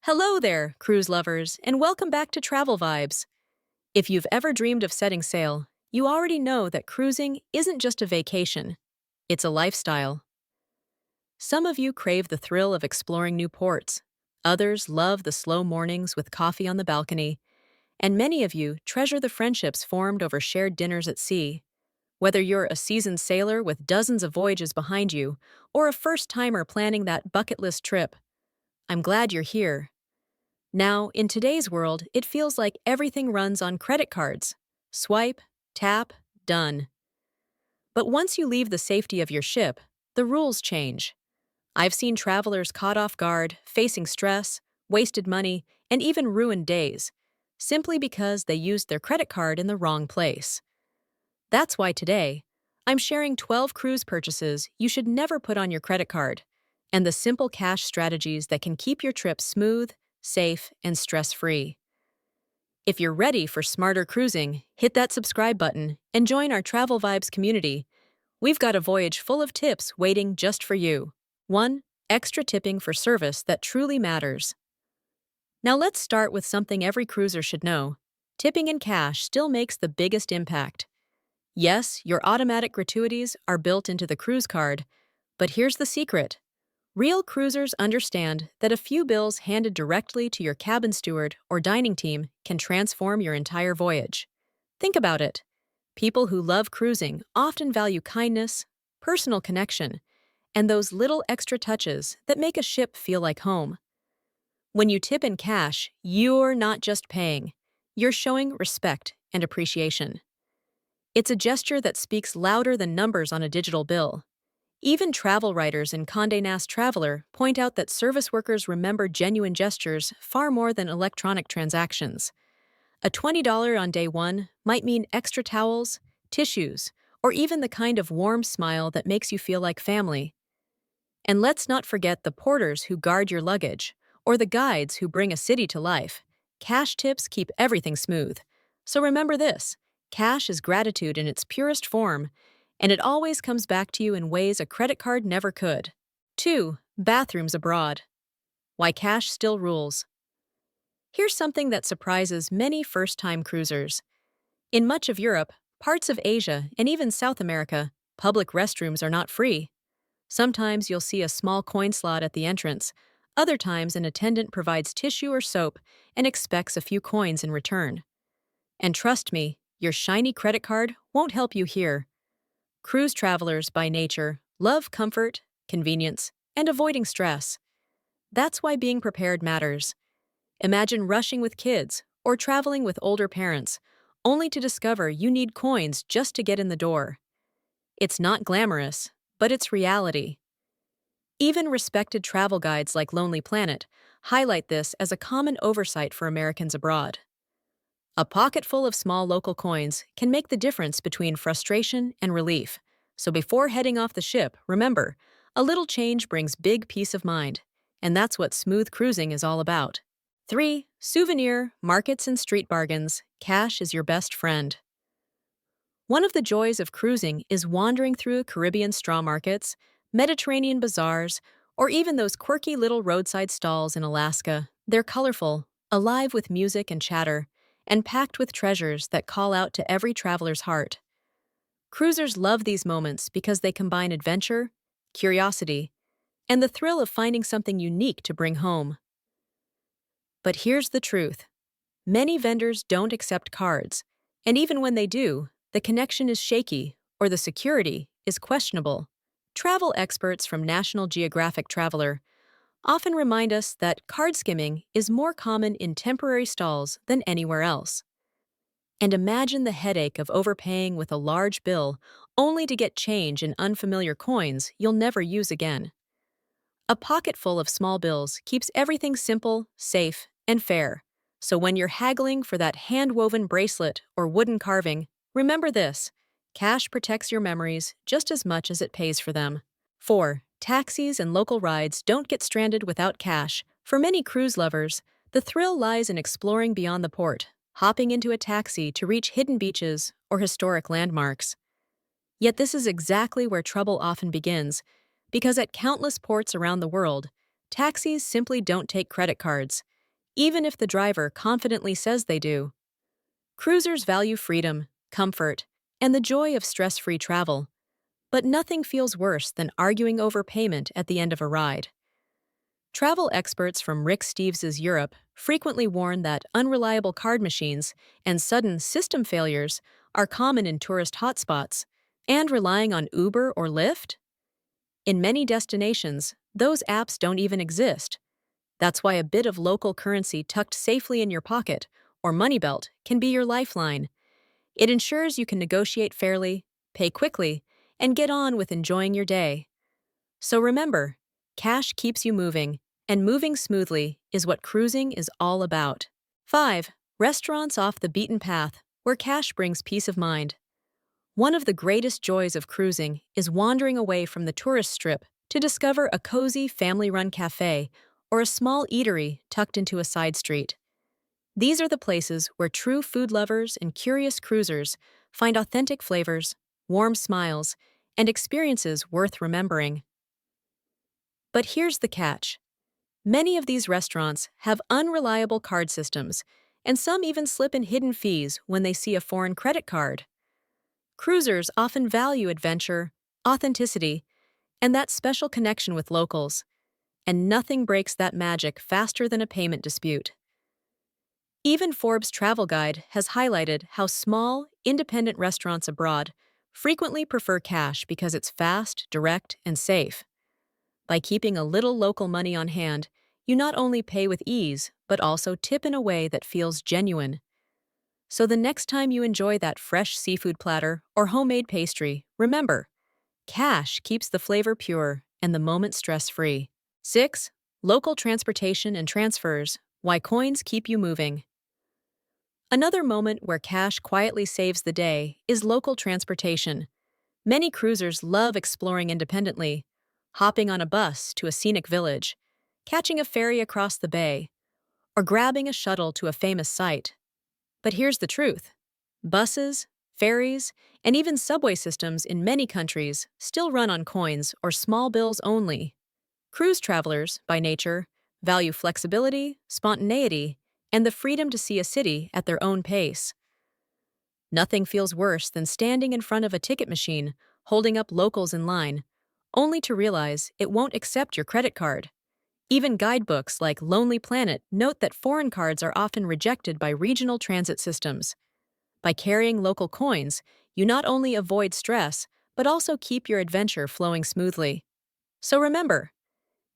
Hello there, cruise lovers, and welcome back to Travel Vibes. If you've ever dreamed of setting sail, you already know that cruising isn't just a vacation, it's a lifestyle. Some of you crave the thrill of exploring new ports, others love the slow mornings with coffee on the balcony, and many of you treasure the friendships formed over shared dinners at sea. Whether you're a seasoned sailor with dozens of voyages behind you, or a first-timer planning that bucket list trip, I'm glad you're here. Now, in today's world, it feels like everything runs on credit cards. Swipe, tap, done. But once you leave the safety of your ship, the rules change. I've seen travelers caught off guard, facing stress, wasted money, and even ruined days, simply because they used their credit card in the wrong place. That's why today, I'm sharing 12 cruise purchases you should never put on your credit card, and the simple cash strategies that can keep your trip smooth, safe, and stress-free. If you're ready for smarter cruising, hit that subscribe button and join our Travel Vibes community. We've got a voyage full of tips waiting just for you. 1. Extra tipping for service that truly matters. Now let's start with something every cruiser should know. Tipping in cash still makes the biggest impact. Yes, your automatic gratuities are built into the cruise card, but here's the secret. Real cruisers understand that a few bills handed directly to your cabin steward or dining team can transform your entire voyage. Think about it. People who love cruising often value kindness, personal connection, and those little extra touches that make a ship feel like home. When you tip in cash, you're not just paying. You're showing respect and appreciation. It's a gesture that speaks louder than numbers on a digital bill. Even travel writers in Condé Nast Traveler point out that service workers remember genuine gestures far more than electronic transactions. A $20 on day one might mean extra towels, tissues, or even the kind of warm smile that makes you feel like family. And let's not forget the porters who guard your luggage, or the guides who bring a city to life. Cash tips keep everything smooth. So remember this, cash is gratitude in its purest form, and it always comes back to you in ways a credit card never could. 2. Bathrooms abroad. Why cash still rules. Here's something that surprises many first-time cruisers. In much of Europe, parts of Asia, and even South America, public restrooms are not free. Sometimes you'll see a small coin slot at the entrance. Other times an attendant provides tissue or soap and expects a few coins in return. And trust me, your shiny credit card won't help you here. Cruise travelers, by nature, love comfort, convenience, and avoiding stress. That's why being prepared matters. Imagine rushing with kids or traveling with older parents, only to discover you need coins just to get in the door. It's not glamorous, but it's reality. Even respected travel guides like Lonely Planet highlight this as a common oversight for Americans abroad. A pocket full of small local coins can make the difference between frustration and relief. So before heading off the ship, remember, a little change brings big peace of mind, and that's what smooth cruising is all about. 3. Souvenir Markets and street bargains. Cash is your best friend. One of the joys of cruising is wandering through Caribbean straw markets, Mediterranean bazaars, or even those quirky little roadside stalls in Alaska. They're colorful, alive with music and chatter, and packed with treasures that call out to every traveler's heart. Cruisers love these moments because they combine adventure, curiosity, and the thrill of finding something unique to bring home. But here's the truth. Many vendors don't accept cards, and even when they do, the connection is shaky or the security is questionable. Travel experts from National Geographic Traveler often remind us that card skimming is more common in temporary stalls than anywhere else. And imagine the headache of overpaying with a large bill only to get change in unfamiliar coins you'll never use again. A pocket full of small bills keeps everything simple, safe, and fair. So when you're haggling for that hand-woven bracelet or wooden carving, remember this: cash protects your memories just as much as it pays for them. 4. Taxis and local rides don't get stranded without cash. For many cruise lovers, the thrill lies in exploring beyond the port, hopping into a taxi to reach hidden beaches or historic landmarks. Yet this is exactly where trouble often begins, because at countless ports around the world, taxis simply don't take credit cards. even if the driver confidently says they do. Cruisers value freedom, comfort, and the joy of stress-free travel, but nothing feels worse than arguing over payment at the end of a ride. Travel experts from Rick Steves' Europe frequently warn that unreliable card machines and sudden system failures are common in tourist hotspots, and relying on Uber or Lyft? In many destinations, those apps don't even exist. That's why a bit of local currency tucked safely in your pocket or money belt can be your lifeline. It ensures you can negotiate fairly, pay quickly, and get on with enjoying your day. So remember, cash keeps you moving, and moving smoothly is what cruising is all about. 5. Restaurants off the beaten path, where cash brings peace of mind. One of the greatest joys of cruising is wandering away from the tourist strip to discover a cozy family-run cafe or a small eatery tucked into a side street. These are the places where true food lovers and curious cruisers find authentic flavors, warm smiles, and experiences worth remembering. But here's the catch. Many of these restaurants have unreliable card systems, and some even slip in hidden fees when they see a foreign credit card. Cruisers often value adventure, authenticity, and that special connection with locals, and nothing breaks that magic faster than a payment dispute. Even Forbes' travel guide has highlighted how small, independent restaurants abroad frequently prefer cash because it's fast, direct, and safe. By keeping a little local money on hand, you not only pay with ease, but also tip in a way that feels genuine. So the next time you enjoy that fresh seafood platter or homemade pastry, remember, cash keeps the flavor pure and the moment stress-free. 6. Local transportation and transfers, why coins keep you moving. Another moment where cash quietly saves the day is local transportation. Many cruisers love exploring independently, hopping on a bus to a scenic village, catching a ferry across the bay, or grabbing a shuttle to a famous site. But here's the truth. Buses, ferries, and even subway systems in many countries still run on coins or small bills only. Cruise travelers, by nature, value flexibility, spontaneity, and the freedom to see a city at their own pace. Nothing feels worse than standing in front of a ticket machine, holding up locals in line, only to realize it won't accept your credit card. Even guidebooks like Lonely Planet note that foreign cards are often rejected by regional transit systems. By carrying local coins, you not only avoid stress, but also keep your adventure flowing smoothly. So remember,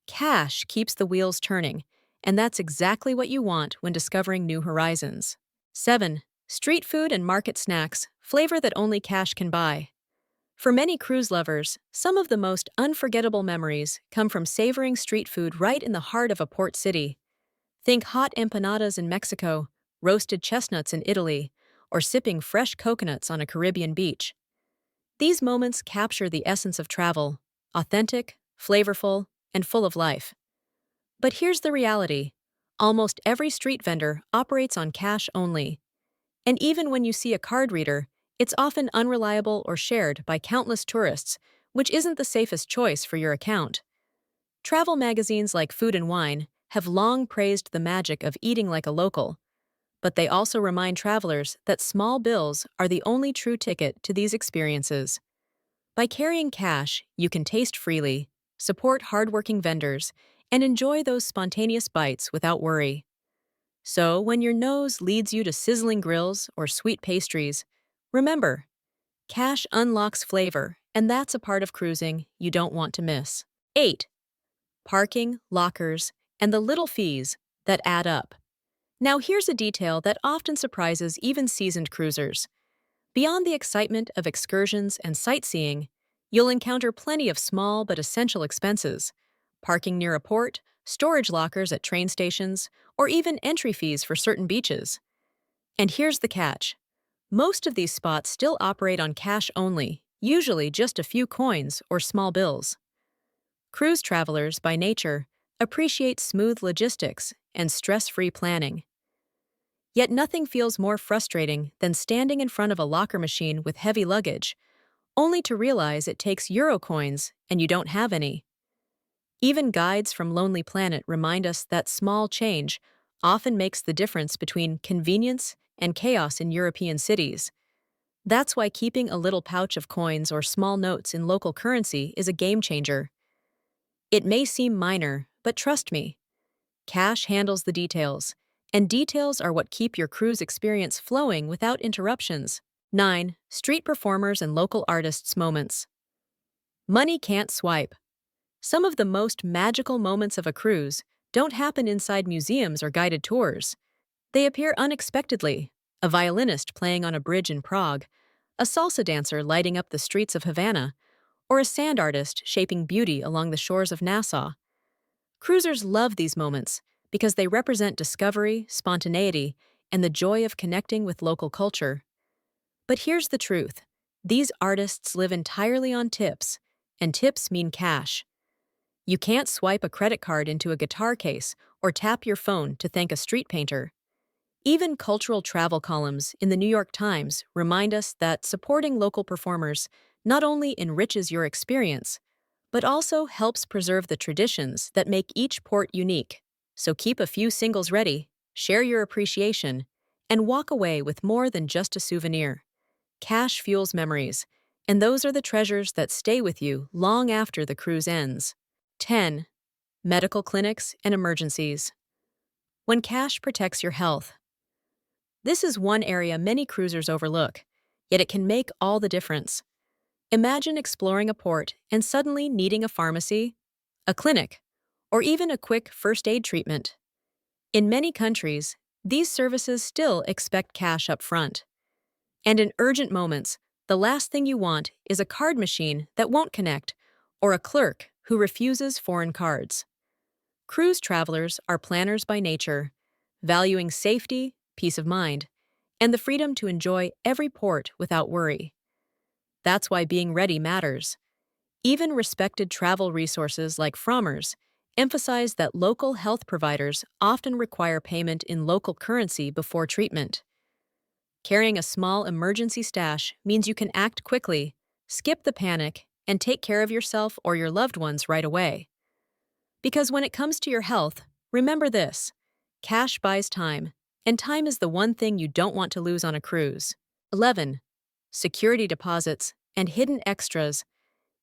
cash keeps the wheels turning, and that's exactly what you want when discovering new horizons. 7. Street food and market snacks, flavor that only cash can buy. For many cruise lovers, some of the most unforgettable memories come from savoring street food right in the heart of a port city. Think hot empanadas in Mexico, roasted chestnuts in Italy, or sipping fresh coconuts on a Caribbean beach. These moments capture the essence of travel, authentic, flavorful, and full of life. But here's the reality. Almost every street vendor operates on cash only. And even when you see a card reader, it's often unreliable or shared by countless tourists, which isn't the safest choice for your account. Travel magazines like Food and Wine have long praised the magic of eating like a local, but they also remind travelers that small bills are the only true ticket to these experiences. By carrying cash, you can taste freely, support hardworking vendors, and enjoy those spontaneous bites without worry. So, when your nose leads you to sizzling grills or sweet pastries, remember, cash unlocks flavor, and that's a part of cruising you don't want to miss. 8. Parking, lockers, and the little fees that add up. Now here's a detail that often surprises even seasoned cruisers. Beyond the excitement of excursions and sightseeing, you'll encounter plenty of small but essential expenses. Parking near a port, storage lockers at train stations, or even entry fees for certain beaches. And here's the catch. Most of these spots still operate on cash only, usually just a few coins or small bills. Cruise travelers, by nature, appreciate smooth logistics and stress-free planning. Yet nothing feels more frustrating than standing in front of a locker machine with heavy luggage, only to realize it takes euro coins and you don't have any. Even guides from Lonely Planet remind us that small change, often makes the difference between convenience and chaos in European cities. That's why keeping a little pouch of coins or small notes in local currency is a game changer. It may seem minor, but trust me, cash handles the details, and details are what keep your cruise experience flowing without interruptions. 9. Street performers and local artists' moments. Money can't swipe. Some of the most magical moments of a cruise don't happen inside museums or guided tours. They appear unexpectedly. A violinist playing on a bridge in Prague, a salsa dancer lighting up the streets of Havana, or a sand artist shaping beauty along the shores of Nassau. Cruisers love these moments because they represent discovery, spontaneity, and the joy of connecting with local culture. But here's the truth. These artists live entirely on tips, and tips mean cash. You can't swipe a credit card into a guitar case or tap your phone to thank a street painter. Even cultural travel columns in the New York Times remind us that supporting local performers not only enriches your experience, but also helps preserve the traditions that make each port unique. So keep a few singles ready, share your appreciation, and walk away with more than just a souvenir. Cash fuels memories, and those are the treasures that stay with you long after the cruise ends. 10. Medical clinics and emergencies. When cash protects your health. This is one area many cruisers overlook, yet it can make all the difference. Imagine exploring a port and suddenly needing a pharmacy, a clinic, or even a quick first aid treatment. In many countries, these services still expect cash up front. And in urgent moments, the last thing you want is a card machine that won't connect or a clerk who refuses foreign cards. Cruise travelers are planners by nature, valuing safety, peace of mind, and the freedom to enjoy every port without worry. That's why being ready matters. Even respected travel resources like Frommers emphasize that local health providers often require payment in local currency before treatment. Carrying a small emergency stash means you can act quickly, skip the panic, and take care of yourself or your loved ones right away. Because when it comes to your health, remember this: cash buys time, and time is the one thing you don't want to lose on a cruise. 11. Security deposits and hidden extras.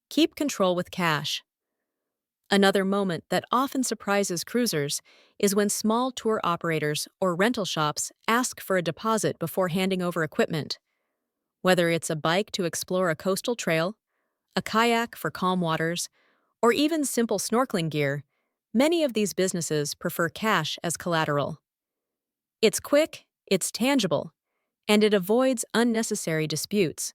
Keep control with cash. Another moment that often surprises cruisers is when small tour operators or rental shops ask for a deposit before handing over equipment. Whether it's a bike to explore a coastal trail, a kayak for calm waters, or even simple snorkeling gear, many of these businesses prefer cash as collateral. It's quick, it's tangible, and it avoids unnecessary disputes.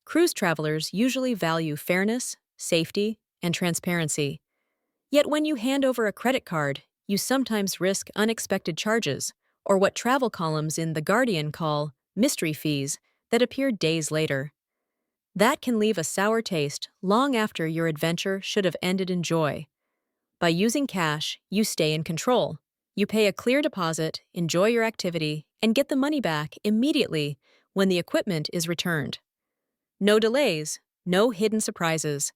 Cruise travelers usually value fairness, safety, and transparency. Yet when you hand over a credit card, you sometimes risk unexpected charges, or what travel columns in The Guardian call mystery fees that appear days later. That can leave a sour taste long after your adventure should have ended in joy. By using cash, you stay in control. You pay a clear deposit, enjoy your activity, and get the money back immediately when the equipment is returned. No delays, no hidden surprises.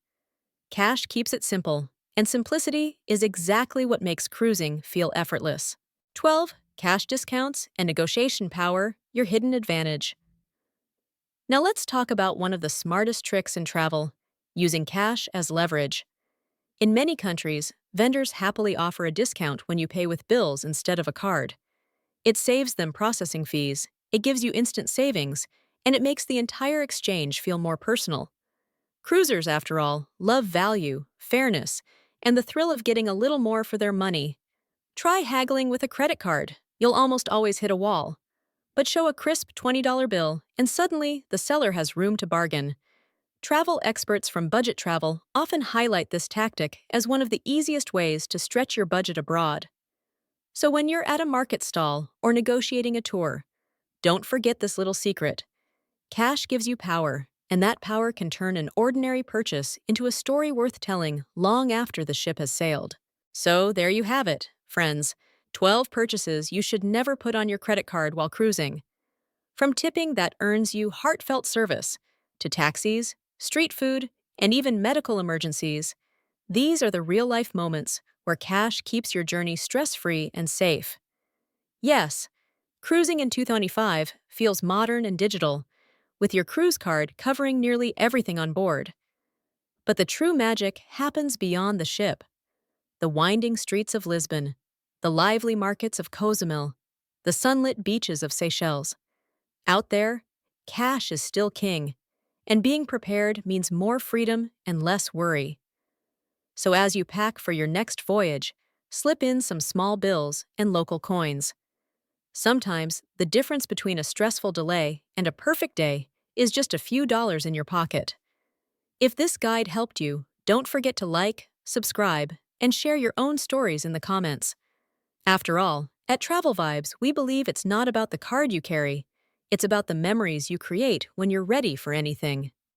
Cash keeps it simple, and simplicity is exactly what makes cruising feel effortless. 12. Cash discounts and negotiation power, your hidden advantage. Now let's talk about one of the smartest tricks in travel: using cash as leverage. In many countries, vendors happily offer a discount when you pay with bills instead of a card. It saves them processing fees, it gives you instant savings, and it makes the entire exchange feel more personal. Cruisers, after all, love value, fairness, and the thrill of getting a little more for their money. Try haggling with a credit card. You'll almost always hit a wall. But show a crisp $20 bill, and suddenly the seller has room to bargain. Travel experts from Budget Travel often highlight this tactic as one of the easiest ways to stretch your budget abroad. So when you're at a market stall or negotiating a tour, don't forget this little secret. Cash gives you power, and that power can turn an ordinary purchase into a story worth telling long after the ship has sailed. So there you have it, friends. 12 purchases you should never put on your credit card while cruising. From tipping that earns you heartfelt service, to taxis, street food, and even medical emergencies, these are the real-life moments where cash keeps your journey stress-free and safe. Yes, cruising in 2025 feels modern and digital, with your cruise card covering nearly everything on board. But the true magic happens beyond the ship. The winding streets of Lisbon, the lively markets of Cozumel, the sunlit beaches of Seychelles. Out there, cash is still king, and being prepared means more freedom and less worry. So as you pack for your next voyage, slip in some small bills and local coins. Sometimes, the difference between a stressful delay and a perfect day is just a few dollars in your pocket. If this guide helped you, don't forget to like, subscribe, and share your own stories in the comments. After all, at Travel Vibes, we believe it's not about the card you carry, it's about the memories you create when you're ready for anything.